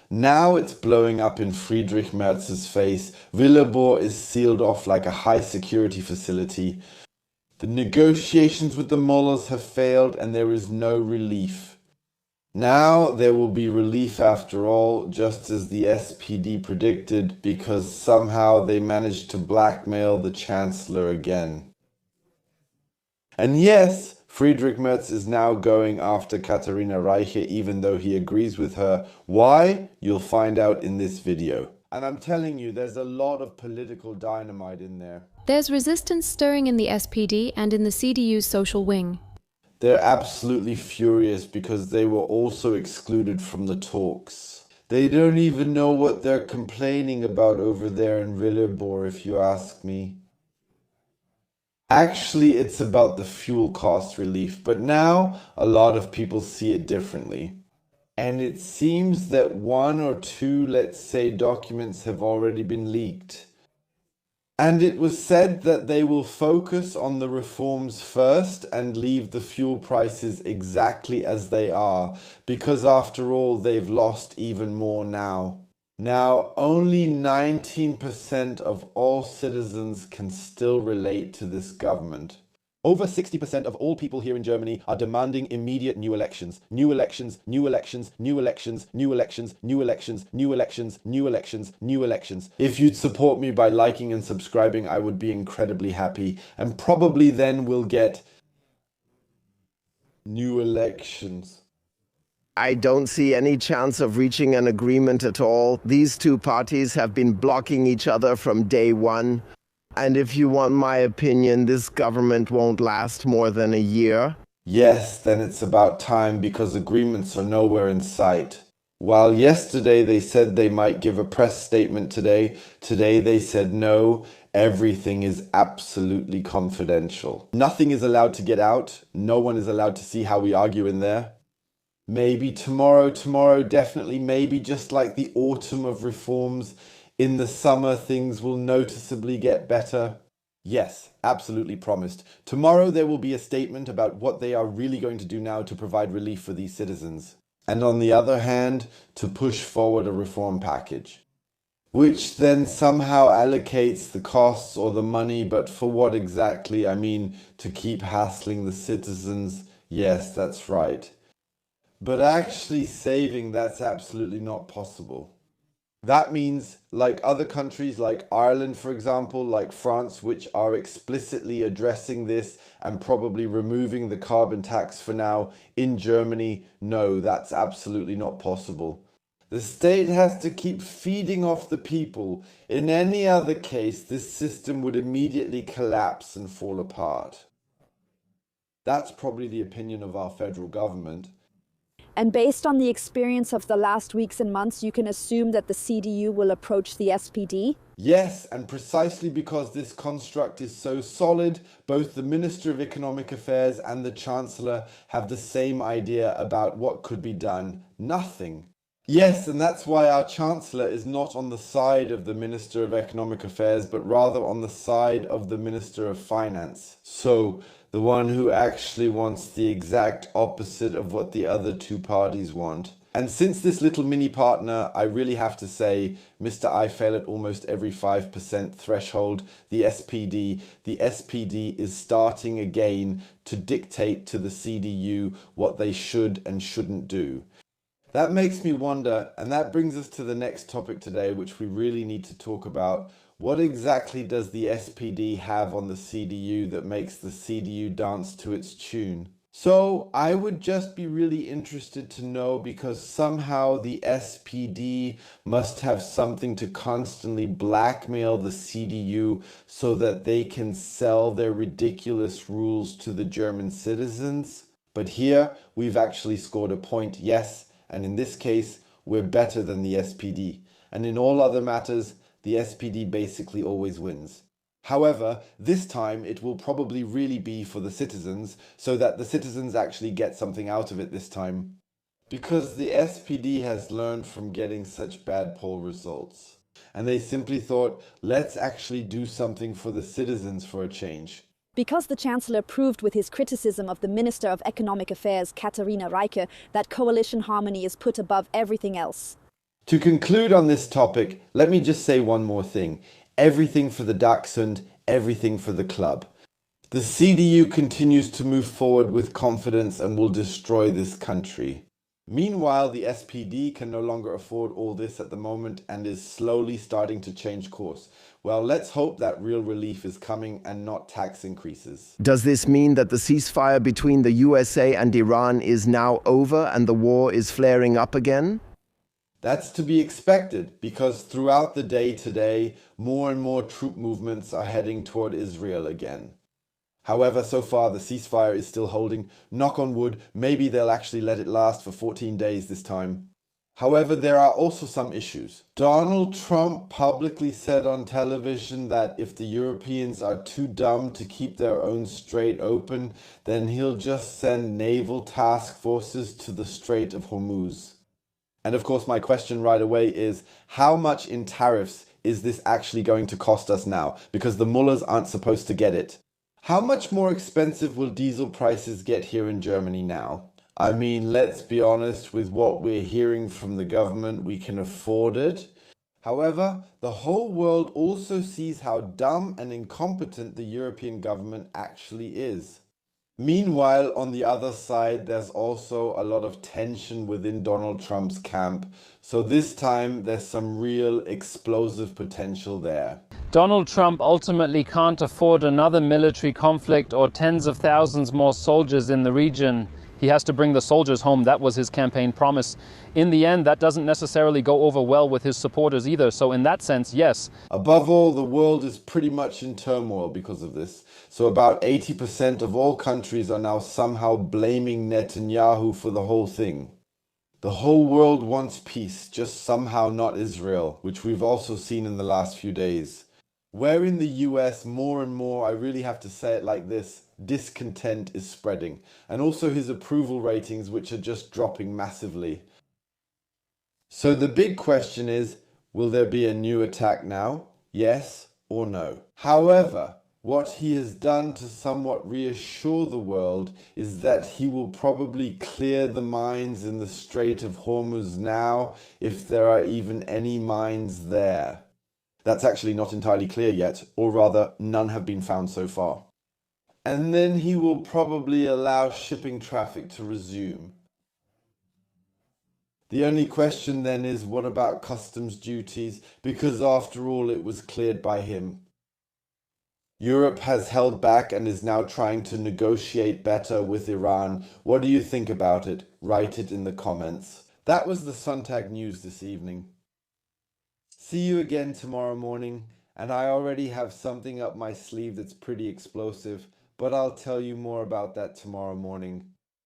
Now it's blowing up in Friedrich Merz's face. Willebor is sealed off like a high security facility. The negotiations with the mullahs have failed and there is no relief. Now there will be relief after all, just as the SPD predicted, because somehow they managed to blackmail the Chancellor again. And yes, Friedrich Merz is now going after Katharina Reiche even though he agrees with her. Why? You'll find out in this video. And I'm telling you, there's a lot of political dynamite in there. There's resistance stirring in the SPD and in the CDU's social wing. They're absolutely furious because they were also excluded from the talks. They don't even know what they're complaining about over there in Willebor, if you ask me. Actually, it's about the fuel cost relief, but now a lot of people see it differently. And it seems that one or two, let's say, documents have already been leaked. And it was said that they will focus on the reforms first and leave the fuel prices exactly as they are, because after all, they've lost even more now. Now, only 19% of all citizens can still relate to this government. Over 60% of all people here in Germany are demanding immediate new elections. New elections, new elections, new elections, new elections, new elections, new elections, new elections, new elections. If you'd support me by liking and subscribing, I would be incredibly happy. And probably then we'll get new elections. I don't see any chance of reaching an agreement at all. These two parties have been blocking each other from day one. And if you want my opinion, this government won't last more than a year. Yes, then it's about time because agreements are nowhere in sight. While yesterday they said they might give a press statement today they said no, everything is absolutely confidential. Nothing is allowed to get out, no one is allowed to see how we argue in there. Maybe tomorrow, definitely, maybe just like the autumn of reforms, in the summer things will noticeably get better. Yes, absolutely promised. Tomorrow there will be a statement about what they are really going to do now to provide relief for these citizens. And on the other hand, to push forward a reform package, which then somehow allocates the costs or the money, but for what exactly? I mean, to keep hassling the citizens. Yes, that's right. But actually saving, that's absolutely not possible. That means, like other countries, like Ireland, for example, like France, which are explicitly addressing this and probably removing the carbon tax for now, in Germany, no, that's absolutely not possible. The state has to keep feeding off the people. In any other case, this system would immediately collapse and fall apart. That's probably the opinion of our federal government. And based on the experience of the last weeks and months, you can assume that the CDU will approach the SPD? Yes, and precisely because this construct is so solid, both the Minister of Economic Affairs and the Chancellor have the same idea about what could be done. Nothing. Yes, and that's why our Chancellor is not on the side of the Minister of Economic Affairs, but rather on the side of the Minister of Finance. So, the one who actually wants the exact opposite of what the other two parties want. And since this little mini partner, I really have to say, Mr. I fail at almost every 5% threshold, the SPD is starting again to dictate to the CDU what they should and shouldn't do. That makes me wonder, and that brings us to the next topic today, which we really need to talk about. What exactly does the SPD have on the CDU that makes the CDU dance to its tune? So I would just be really interested to know, because somehow the SPD must have something to constantly blackmail the CDU so that they can sell their ridiculous rules to the German citizens. But here we've actually scored a point, yes, and in this case we're better than the SPD. And in all other matters, the SPD basically always wins. However, this time it will probably really be for the citizens, so that the citizens actually get something out of it this time. Because the SPD has learned from getting such bad poll results. And they simply thought, let's actually do something for the citizens for a change. Because the Chancellor proved with his criticism of the Minister of Economic Affairs, Katharina Reiche, that coalition harmony is put above everything else. To conclude on this topic, let me just say one more thing. Everything for the Dachshund, everything for the club. The CDU continues to move forward with confidence and will destroy this country. Meanwhile, the SPD can no longer afford all this at the moment and is slowly starting to change course. Well, let's hope that real relief is coming and not tax increases. Does this mean that the ceasefire between the USA and Iran is now over and the war is flaring up again? That's to be expected because throughout the day today, more and more troop movements are heading toward Israel again. However, so far the ceasefire is still holding. Knock on wood, maybe they'll actually let it last for 14 days this time. However, there are also some issues. Donald Trump publicly said on television that if the Europeans are too dumb to keep their own strait open, then he'll just send naval task forces to the Strait of Hormuz. And of course, my question right away is, how much in tariffs is this actually going to cost us now? Because the mullahs aren't supposed to get it. How much more expensive will diesel prices get here in Germany now? I mean, let's be honest, with what we're hearing from the government, we can afford it. However, the whole world also sees how dumb and incompetent the European government actually is. Meanwhile, on the other side, there's also a lot of tension within Donald Trump's camp. So this time, there's some real explosive potential there. Donald Trump ultimately can't afford another military conflict or tens of thousands more soldiers in the region. He has to bring the soldiers home. That was his campaign promise. In the end, that doesn't necessarily go over well with his supporters either. So in that sense, yes. Above all, the world is pretty much in turmoil because of this. So about 80% of all countries are now somehow blaming Netanyahu for the whole thing. The whole world wants peace, just somehow not Israel, which we've also seen in the last few days. Where in the US, more and more, I really have to say it like this, discontent is spreading. And also his approval ratings, which are just dropping massively. So the big question is, will there be a new attack now? Yes or no? However, what he has done to somewhat reassure the world is that he will probably clear the mines in the Strait of Hormuz now, if there are even any mines there. That's actually not entirely clear yet, or rather, none have been found so far. And then he will probably allow shipping traffic to resume. The only question then is, what about customs duties? Because after all, it was cleared by him. Europe has held back and is now trying to negotiate better with Iran. What do you think about it? Write it in the comments. That was the Suntag News this evening. See you again tomorrow morning, and I already have something up my sleeve that's pretty explosive, but I'll tell you more about that tomorrow morning.